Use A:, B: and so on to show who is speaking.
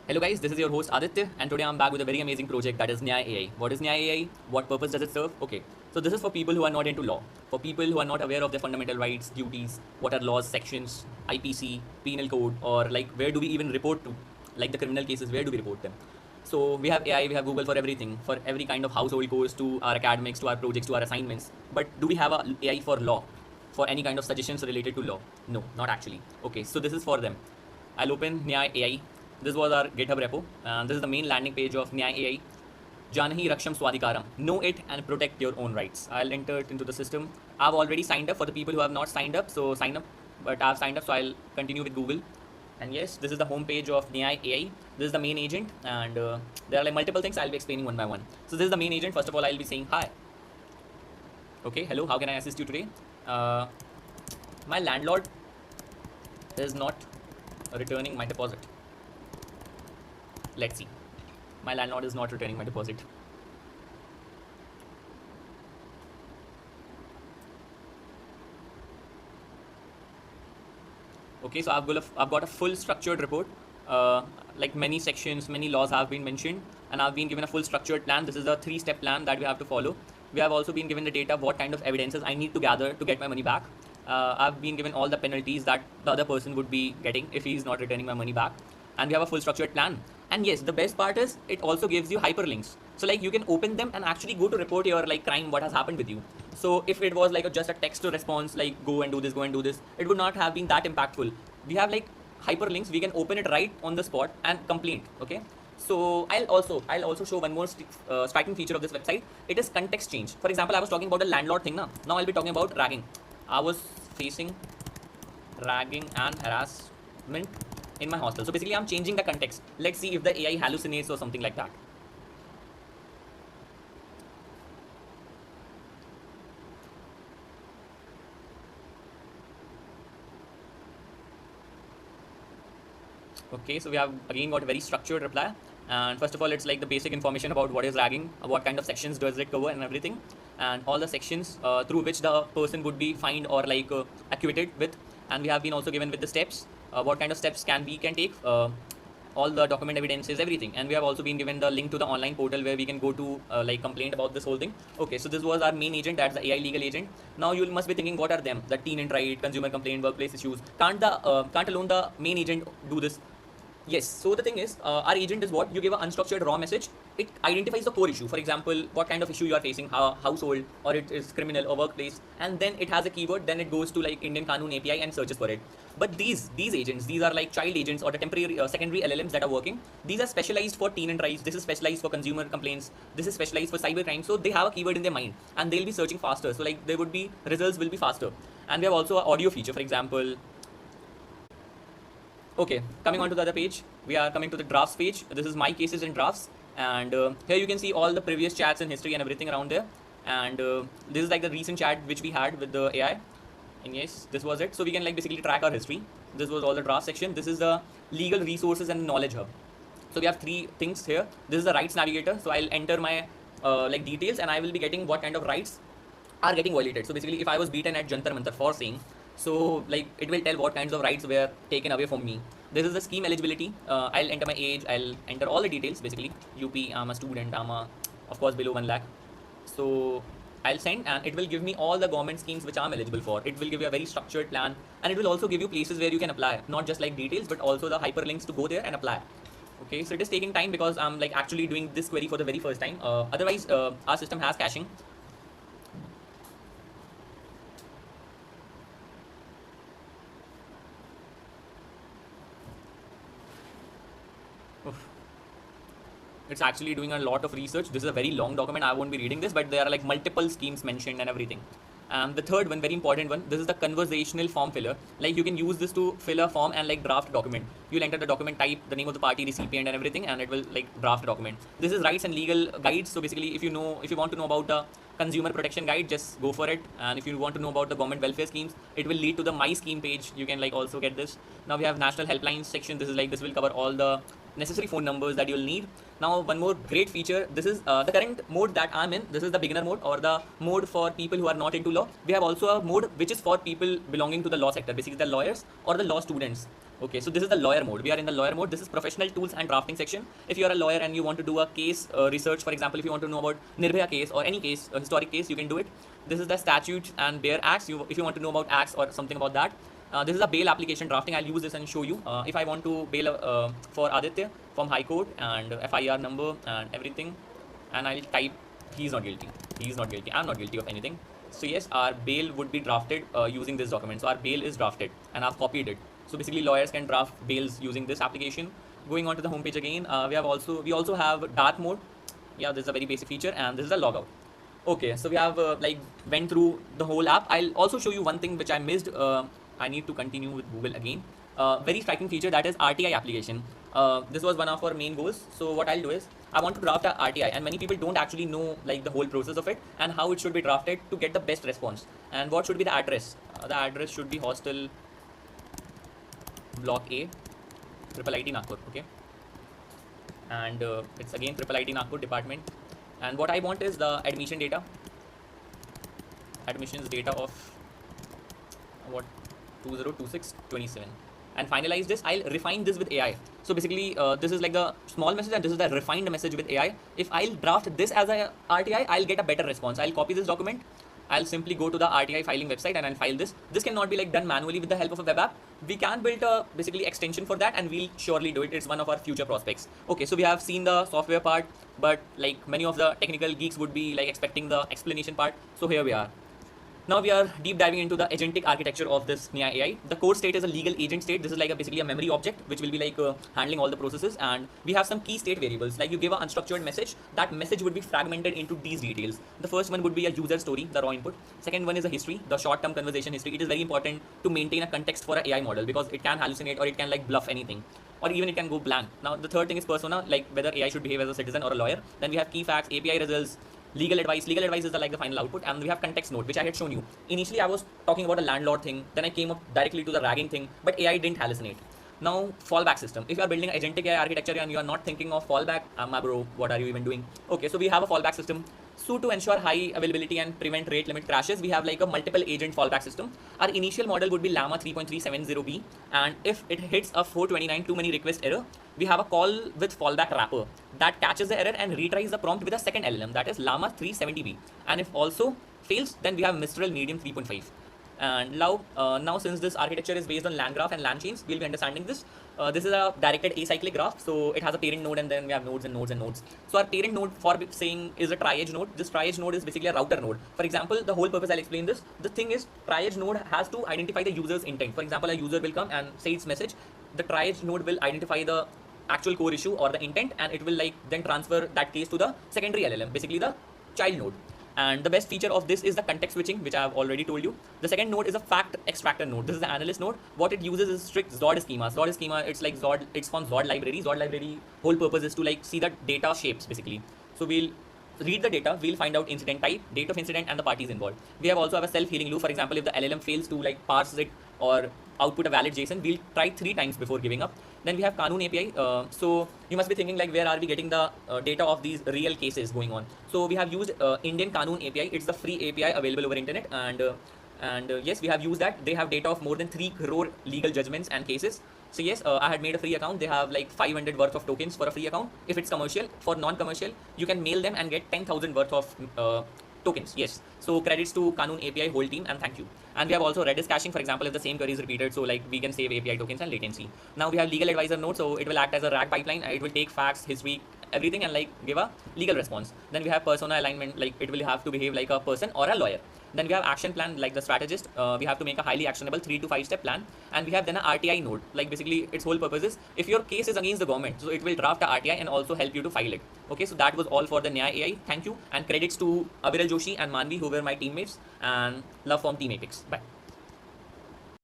A: Hello guys, this is your host Aditya and today I'm back with a very amazing project that is Nyay AI. What is Nyay AI? What purpose does it serve? Okay, so this is for people who are not into law, for people who are not aware of their fundamental rights, duties, what are laws, sections, IPC, penal code, or like where do we even report to? Like the criminal cases, where do we report them? So we have AI, we have Google for everything, for every kind of household course to our academics, to our projects, to our assignments. But do we have a AI for law? For any kind of suggestions related to law? No, not actually. Okay, so this is for them. I'll open Nyay AI. This was our GitHub repo. This is the main landing page of Nyay AI. Janahi Raksham Swadikaram. Know it and protect your own rights. I'll enter it into the system. I've already signed up. For the people who have not signed up, so sign up. But I've signed up, so I'll continue with Google. And yes, this is the home page of Nyay AI. This is the main agent, and there are like multiple things I'll be explaining one by one. So this is the main agent. First of all, I'll be saying hi. Okay, hello. How can I assist you today? My landlord is not returning my deposit. Let's see. My landlord is not returning my deposit. Okay, so I've got a full structured report. Like many sections, many laws have been mentioned, and I've been given a full structured plan. This is a 3-step plan that we have to follow. We have also been given the data, what kind of evidences I need to gather to get my money back. I've been given all the penalties that the other person would be getting if he's not returning my money back. And we have a full structured plan. And yes, the best part is it also gives you hyperlinks. So like you can open them and actually go to report your like crime, what has happened with you. So if it was like just a text to response, like go and do this, it would not have been that impactful. We have like hyperlinks. We can open it right on the spot and complain. Okay. So I'll also show one more striking feature of this website. It is context change. For example, I was talking about the landlord thing. Now I'll be talking about ragging. I was facing ragging and harassment in my hostel. So basically I'm changing the context. Let's see if the AI hallucinates or something like that. Okay, so we have again got a very structured reply. And first of all, it's like the basic information about what is ragging, what kind of sections does it cover and everything, and all the sections through which the person would be fined or like acquitted with. And we have been also given with the steps, what kind of steps we can take, all the document evidences, everything. And we have also been given the link to the online portal where we can go to like complain about this whole thing. Okay, so this was our main agent, that's the AI legal agent. Now you must be thinking, what are them? The teen and right, consumer complaint, workplace issues. Can't alone the main agent do this? Yes, so the thing is, our agent is what? You give an unstructured raw message, it identifies the core issue. For example, what kind of issue you are facing, household, or it is criminal or workplace, and then it has a keyword, then it goes to like Indian Kanun API and searches for it. But these agents, these are like child agents or the temporary secondary LLMs that are working. These are specialized for teen and rise, this is specialized for consumer complaints, this is specialized for cyber crime. So they have a keyword in their mind and they'll be searching faster. So like there would be, results will be faster. And we have also an audio feature, for example. Okay, coming on to the other page, we are coming to the drafts page. This is my cases and drafts, and here you can see all the previous chats and history and everything around there. And this is like the recent chat which we had with the AI, and yes, this was it. So we can like basically track our history. This was all the draft section. This is the legal resources and knowledge hub. So we have 3 things here. This is the rights navigator. So I'll enter my like details, and I will be getting what kind of rights are getting violated. So basically, if I was beaten at Jantar Mantar for saying, so like it will tell what kinds of rights were taken away from me. This is the scheme eligibility. I'll enter my age, I'll enter all the details basically. UP, I'm a student, I'm of course below 1 lakh. So I'll send, and it will give me all the government schemes which I'm eligible for. It will give you a very structured plan, and it will also give you places where you can apply, not just like details, but also the hyperlinks to go there and apply. Okay, so it is taking time because I'm like actually doing this query for the very first time. Otherwise, our system has caching. It's actually doing a lot of research. This is a very long document. I won't be reading this, but there are like multiple schemes mentioned and everything. The third one, very important one, this is the conversational form filler. Like you can use this to fill a form and like draft a document. You'll enter the document type, the name of the party, recipient and everything, and it will like draft a document. This is rights and legal guides. So basically, if you want to know about the consumer protection guide, just go for it. And if you want to know about the government welfare schemes, it will lead to the my scheme page. You can like also get this. Now we have national helplines section. This is like, this will cover all the necessary phone numbers that you'll need. Now one more great feature, this is the current mode that I'm in. This is the beginner mode, or the mode for people who are not into law. We have also a mode which is for people belonging to the law sector, basically the lawyers or the law students. Okay, so this is the lawyer mode. We are in the lawyer mode. This is professional tools and drafting section. If you are a lawyer and you want to do a case research, for example, if you want to know about Nirbhaya case or any case, a historic case, you can do it. This is the statutes and bare acts. If you want to know about acts or something about that. This is a bail application drafting. I'll use this and show you. If I want to bail for Aditya from High Court and FIR number and everything, and I'll type he's not guilty. He's not guilty. I'm not guilty of anything. So yes, our bail would be drafted using this document. So our bail is drafted and I've copied it. So basically lawyers can draft bails using this application. Going on to the homepage again, we also have dark mode. Yeah, this is a very basic feature, and this is a logout. Okay, so we have like went through the whole app. I'll also show you one thing which I missed. I need to continue with Google again. Very striking feature, that is RTI application. This was one of our main goals. So what I'll do is I want to draft a RTI, and many people don't actually know like the whole process of it and how it should be drafted to get the best response. And what should be the address? The address should be hostel block A, IIIT Nagpur. Okay, and it's again IIIT Nagpur department. And what I want is the admissions data of what 2026-27, and finalize this. I'll refine this with AI. So basically this is like the small message and this is the refined message with AI. If I'll draft this as a RTI, I'll get a better response. I'll copy this document. I'll simply go to the RTI filing website and I'll file this. This cannot be like done manually with the help of a web app. We can build a basically extension for that, and we'll surely do it. It's one of our future prospects. Okay, so we have seen the software part, but like many of the technical geeks would be like expecting the explanation part. So here we are. Now we are deep diving into the agentic architecture of this Nya AI. The core state is a legal agent state. This is like basically a memory object which will be like handling all the processes, and we have some key state variables. Like you give an unstructured message, that message would be fragmented into these details. The first one would be a user story, the raw input. Second one is a history, the short-term conversation history. It is very important to maintain a context for an AI model because it can hallucinate or it can like bluff anything, or even it can go blank. Now the third thing is persona, like whether AI should behave as a citizen or a lawyer. Then we have key facts, API results, legal advice. Legal advice is like the final output, and we have context node, which I had shown you. Initially I was talking about a landlord thing, then I came up directly to the ragging thing, but AI didn't hallucinate. Now fallback system. If you are building agentic AI architecture and you are not thinking of fallback, my bro, what are you even doing? Okay, so we have a fallback system. So to ensure high availability and prevent rate limit crashes, we have like a multiple agent fallback system. Our initial model would be Llama 3.370B, and if it hits a 429 too many request error, we have a call with fallback wrapper that catches the error and retries the prompt with a second LLM, that is Llama 370B. And if also fails, then we have Mistral Medium 3.5. And now since this architecture is based on land graph and land chains, we'll be understanding this. This is a directed acyclic graph, so it has a parent node and then we have nodes and nodes and nodes. So our parent node for saying is a triage node. This triage node is basically a router node. For example, the whole purpose, I'll explain this. The thing is, triage node has to identify the user's intent. For example, a user will come and say its message. The triage node will identify the actual core issue or the intent, and it will like then transfer that case to the secondary LLM, basically the child node. And the best feature of this is the context switching, which I have already told you. The second node is a fact extractor node. This is the analyst node. What it uses is strict Zod schema. Zod schema, it's like Zod, it's from Zod library. Zod library whole purpose is to like see the data shapes basically. So we'll read the data, we'll find out incident type, date of incident, and the parties involved. We have also have a self-healing loop. For example, if the LLM fails to like parse it or output a valid JSON, we'll try 3 times before giving up. Then we have Kanun API. So you must be thinking like, where are we getting the data of these real cases going on? So we have used Indian Kanun API. It's the free API available over internet, and yes, we have used that. They have data of more than 3 crore legal judgments and cases. So yes, I had made a free account. They have like 500 worth of tokens for a free account. If it's commercial, for non-commercial, you can mail them and get 10,000 worth of tokens. Yes. So credits to Kanun API whole team, and thank you. And we have also Redis caching, for example, if the same query is repeated, so like we can save API tokens and latency. Now we have legal advisor node, so it will act as a RAG pipeline. It will take facts, history, everything, and like give a legal response. Then we have persona alignment, like it will have to behave like a person or a lawyer. Then we have action plan, like the strategist. We have to make a highly actionable 3 to 5 step plan. And we have then a RTI node, like basically its whole purpose is if your case is against the government, so it will draft a RTI and also help you to file it. Okay, so that was all for the Nya AI. Thank you, and credits to Aviral Joshi and Manvi, who were my teammates, and love from Team Apex. Bye.